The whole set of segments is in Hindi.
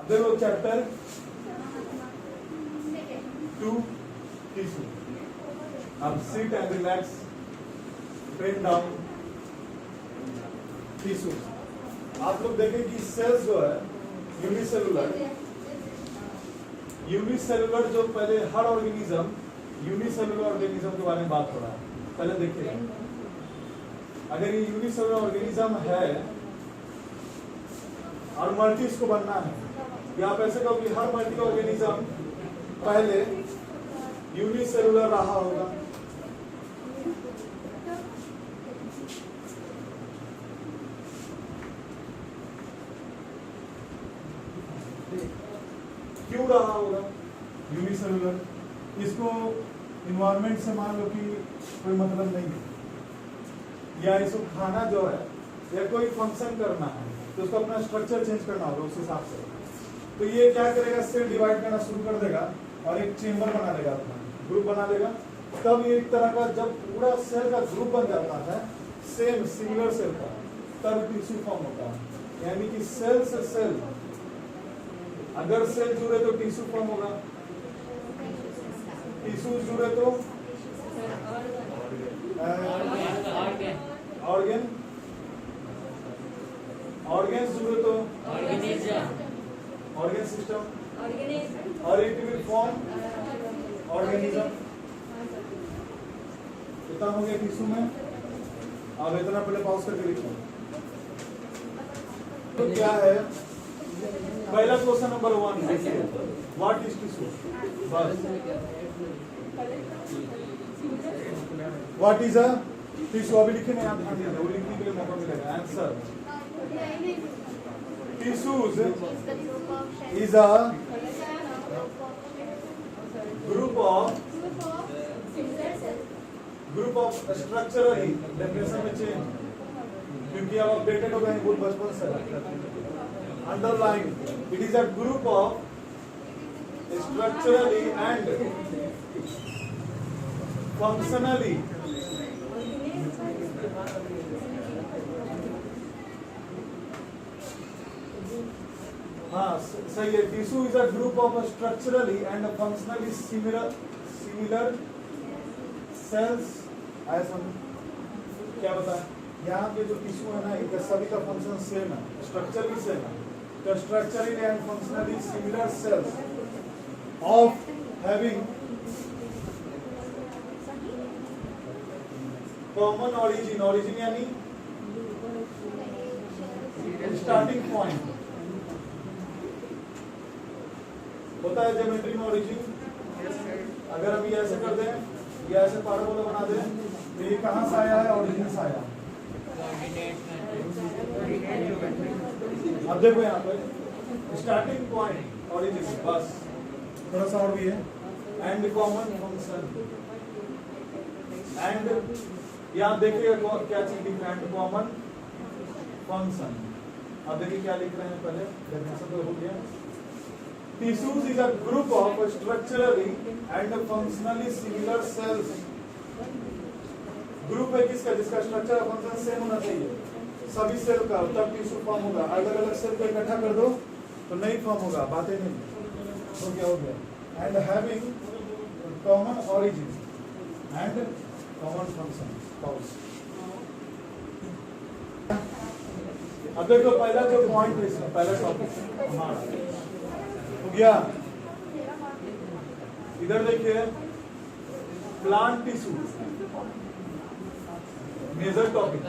देखो चैप्टर 2 टिश्यू। अब sit and relax, pen down tissue. आप लोग देखें कि सेल्स जो है यूनिसेलुलर जो पहले हर ऑर्गेनिज्म यूनिसेलुलर ऑर्गेनिज्म के बारे में बात हो रहा है। पहले देखिए, अगर ये यूनिसेलुलर ऑर्गेनिज्म है और मल्टी इसको बनना है, या आप ऐसे कहो कि हर मल्टी ऑर्गेनिज्म पहले यूनिसेलुलर रहा होगा। क्यों रहा होगा यूनिसेलुलर? इसको इन्वायरमेंट से मान लो कि कोई मतलब नहीं है, या इसको खाना जो है या कोई फंक्शन करना है तो उसको अपना स्ट्रक्चर चेंज करना होगा उस हिसाब से। तो ये क्या करेगा, सेल डिवाइड करना शुरू कर देगा और एक चेंबर बना देगा, अपना ग्रुप बना देगा। तब ये एक तरह का जब पूरा सेल का ग्रुप बन जाता है सेम सिमिलर सेल का, तब टिश्यू फॉर्म होता है। यानी कि सेल से सेल, अगर सेल जुड़े तो टिश्यू फॉर्म होगा, टिश्यू जुड़े तो ऑर्गन, ऑर्गन जुड़े तो ऑर्गन सिस्टम, और इट विल फॉर्म ऑर्गेनिज्म। इतना हो गया टिश्यू में। अब इतना पहले पॉज करके लिखो। तो क्या है पहला question number 1, what is tissue? बस व्हाट इज अ टिश्यू? अभी लिखे नहीं, आप ध्यान देना, वो लिखने के लिए मौका मिलेगा। Answer, tissues is a group of structurally, definition में चेंज, क्योंकि अब अपडेटेड हो गए बहुत बचपन से। Underline, it is a group of structurally and functionally हाँ सही है। Tissue is a group of structurally and functionally similar sales. ऐसा क्या बताएं, यहाँ पे जो टिश्यू है ना, इनका सभी का फंक्शन सेम है, स्ट्रक्चर भी सेम है। तो structurally and functionally similar sales of having common origin, origin यानी स्टार्टिंग पॉइंट होता है ज्योमेट्री में ऑरिजिन। अगर अभी ऐसे कर दें या ऐसे पैराबोला बना दें तो ये कहाँ से आया है? ऑरिजिन से आया। अब देखो यहाँ पर स्टार्टिंग पॉइंट ऑरिजिन, बस थोड़ा सा और भी है। एंड कॉमन फंक्शन, एंड यहाँ देखिएगा क्या चीज लिख रहे हैं, एंड कॉमन फंक्शन। अब देखिए क्या लिख रहे हैं, पहले डेफिनेशन तो हो गया। Tissues is a group of structurally and functionally similar cells. Group है किसका? जिसका स्ट्रक्चर और फंक्शन सेम होना चाहिए सभी सेल का, तब टिश्यू फॉर्म होगा। अलग अलग सेल को इकट्ठा कर दो तो नहीं फॉर्म होगा, बातें नहीं। हो गया। And having common origin and common function. अब देखो पहला जो पॉइंट है इसमें, पहला टॉपिक हमारा हो गया। इधर देखिए, plant tissue major topic,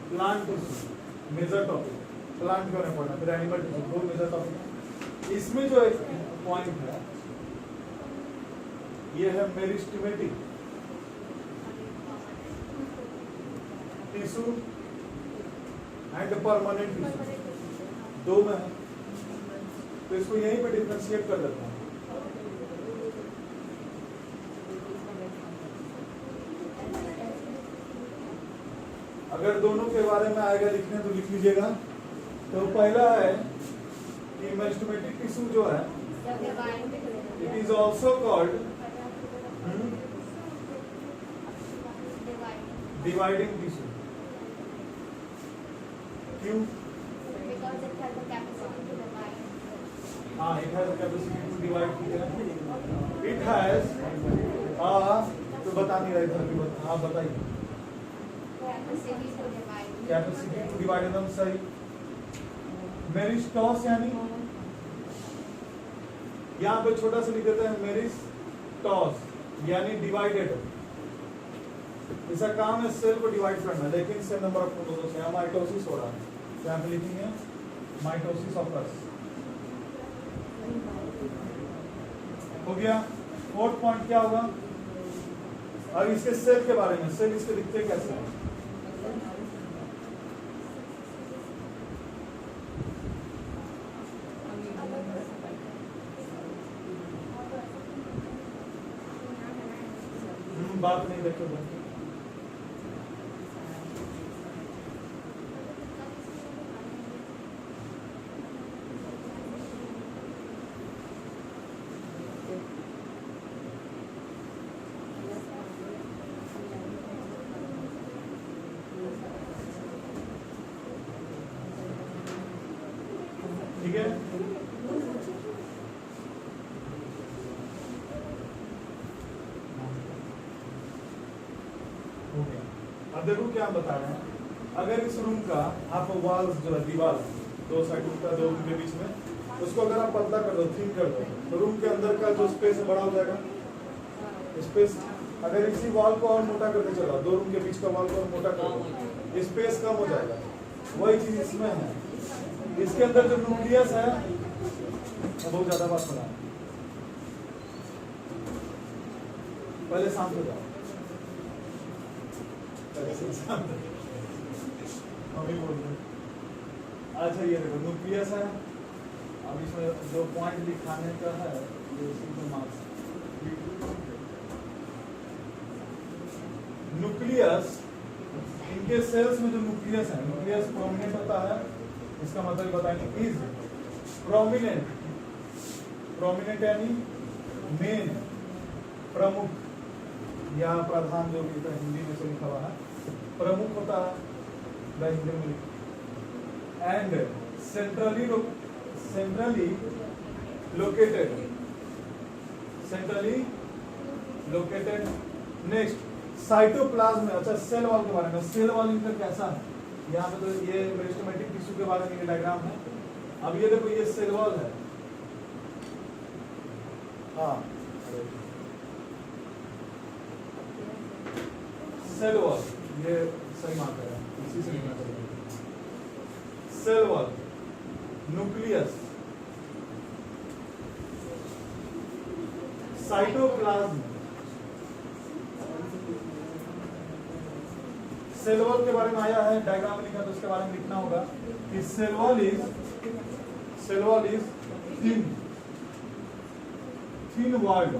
plant tissue major topic. Plant क्यों नहीं पढ़ना, फिर एनिमल टिश्यू, दो मेजर टॉपिक। इसमें जो एक पॉइंट है ये है meristematic tissue and permanent tissue, दो में है। तो इसको यहीं पे डिफरेंशिएट कर देता हूं। अगर दोनों के बारे में आएगा लिखने तो लिख लीजिएगा। तो पहला है कि मेरिस्टेमेटिक टिश्यू जो है, it is also called dividing tissue. क्यों? हाँ, it has a capacity to divide, ठीक है। It has तो बता नहीं रहा इधर भी बता, हाँ बताइए। कैपेसिटी टू डिवाइड, एकदम सही। मेरिस्टॉस यानी यहाँ पे छोटा सा लिख देते हैं मेरिस्टॉस यानी डिवाइडेड। इसका काम है सेल को डिवाइड करना, लेकिन सेल नंबर ऑफ प्रोटोजोस है। माइटोसिस हो रहा है, यहाँ पे लिखेंगे माइटोसिस ऑकर्स। हो गया। फोर्थ पॉइंट क्या होगा? अब इसके सेल के बारे में, सेल इसके दिखते कैसे हैं? बात नहीं देखो, ठीक है। हो गया। अब देखो क्या हम बता रहे हैं। अगर इस रूम का आप वॉल्स जो है दीवार दो साइड का दो रूम के बीच में, उसको अगर आप पतला कर दो, थिन कर दो, तो रूम के अंदर का जो स्पेस है बड़ा हो जाएगा। स्पेस अगर इसी वॉल को और मोटा करके चलो, दो रूम के बीच का वॉल को और मोटा कर दो, स्पेस कम हो जाएगा। वही चीज इसमें है। इसके अंदर जो न्यूक्लियस है वो बहुत ज्यादा बात बना, पहले शांत हो जाओ, अच्छा ये देखो न्यूक्लियस है। अब इसमें जो पॉइंट दिखाने का है ये सिंपल मार्क्स। न्यूक्लियस, इनके सेल्स में जो न्यूक्लियस है, न्यूक्लियस प्रोमिनेंट होता है। इसका मतलब बताएंगे इज प्रोमिनेंट। प्रोमिनेंट यानी मेन, प्रमुख या प्रधान, जो भी हिंदी में से लिखा हुआ है, प्रमुख होता है हिंदी में। And centrally located. Next cytoplasm. अच्छा सेल वॉल के बारे में, सेल वॉल इनका कैसा है? यहाँ पे तो ये मेरिस्टेमेटिक टिश्यू के बारे में ये डायग्राम है। अब ये देखो ये सेल वॉल है, हाँ सेल वॉल, ये सही मार्क है, इसी से लिखना चाहिए। Cell wall, nucleus, cytoplasm. Cell wall के बारे में आया है, डायग्राम लिखा तो उसके बारे में लिखना होगा कि cell wall is thin walled.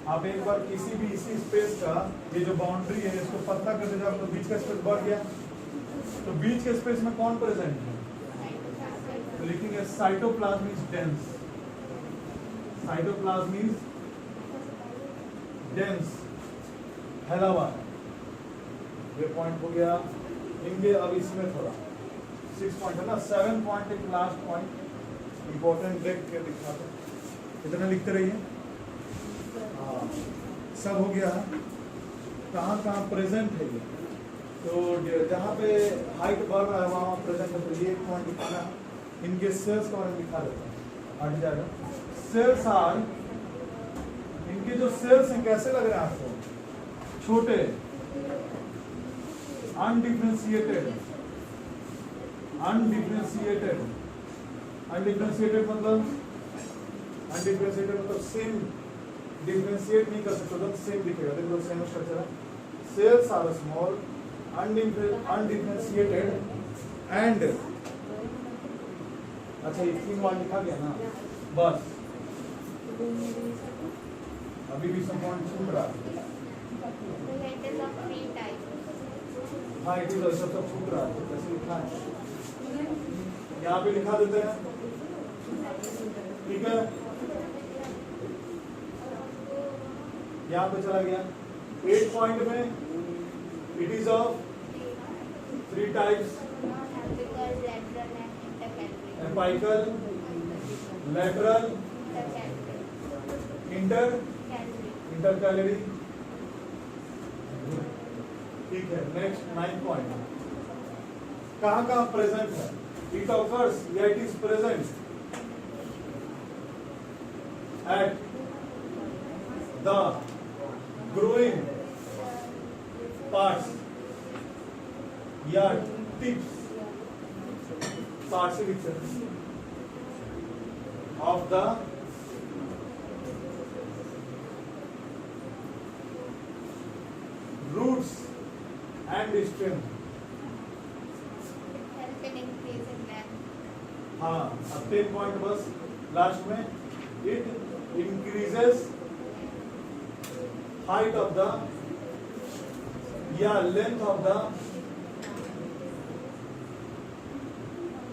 आप एक बार किसी भी इसी स्पेस का ये जो बाउंड्री है इसको पतला करते जाओ तो बीच का स्पेस बढ़ गया, तो बीच के स्पेस में कौन प्रेजेंट है? तो लिखेंगे cytoplasm is dense. Cytoplasm is dense, फैला हुआ है। ये पॉइंट हो गया इनके। अब इसमें थोड़ा 6 पॉइंट है ना, 7 पॉइंट एक लास्ट पॉइंट इंपॉर्टेंट देख के दिखाते, इतना लिखते रहिए। हाँ सब हो गया। कहाँ कहाँ प्रेजेंट है ये, तो जहाँ पे हाइट बढ़ रहा है वहाँ प्रेजेंट है, तो ये एक पॉइंट दिखाना। इनके सेल्स का बारे में दिखा देता हूँ, हट जाएगा। सेल्स आर, इनके जो सेल्स हैं कैसे लग रहे हैं आपको? छोटे, अनडिफरेंशिएटेड मतलब सेम, डिफरेंशिएट नहीं कर सकते, तो सेम दिखेगा। देखो सेम स्ट्रक्चर है। Cells are small, undifferentiated and, अच्छा ये 3 बार लिखा गया ना, बस अभी भी सब पॉइंट छूट रहा है। हाँ इट इज सब छूट रहा है, कैसे लिखा है यहाँ पे लिखा देते हैं, ठीक है। यहाँ पे चला गया 8 पॉइंट में। It is of 3 types, apical, lateral, intercalary. ठीक है. Next 9 point. कहाँ कहाँ प्रेजेंट है? इट ऑकर्स या it is present at the growing parts या tips parts of the roots and stem. हाँ, अब 10 पॉइंट बस लास्ट में. It increases height of the या length of the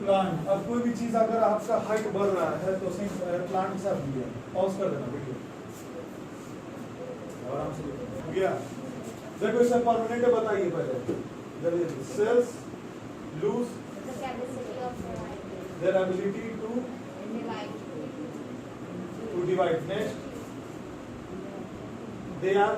plant. अब कोई भी चीज अगर आपका हाइट बढ़ रहा है तो प्लांट के साथ भी है. पॉज कर देना वीडियो आराम से. गया देखो इसे परमानेंट बताइए पहले. जल्दी. Cells lose their ability to divide. Next, they are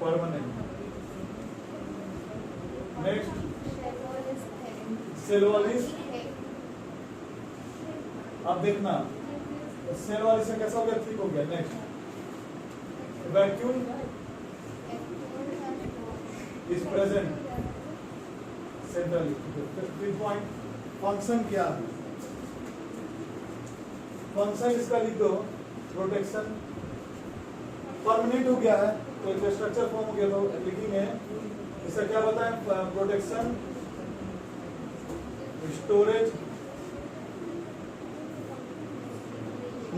permanent. Next, cell wall is. अब देखना सेल वाले से कैसा हो गया? ठीक हो गया. Next, vacuum is present centrally. 5th point, function क्या है? फंक्शन इसका लिख दो. प्रोटेक्शन. परमानेंट हो गया है तो एक स्ट्रक्चर फॉर्म हो गया तो लिखेंगे इसका क्या बताएं? Protection, storage.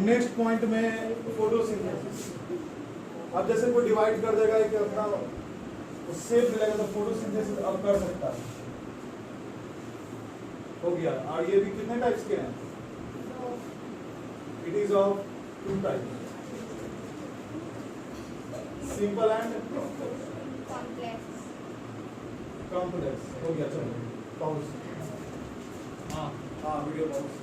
नेक्स्ट पॉइंट में फोटोसिंथेसिस. अब जैसे कोई डिवाइड कर देगा कि अपना शेप मिलेगा तो फोटोसिंथेसिस अब कर सकता है. हो गया. और ये भी कितने टाइप्स के हैं? It is of 2 types. Simple and complex. हो गया. चलो पॉज. हाँ वीडियो पॉज.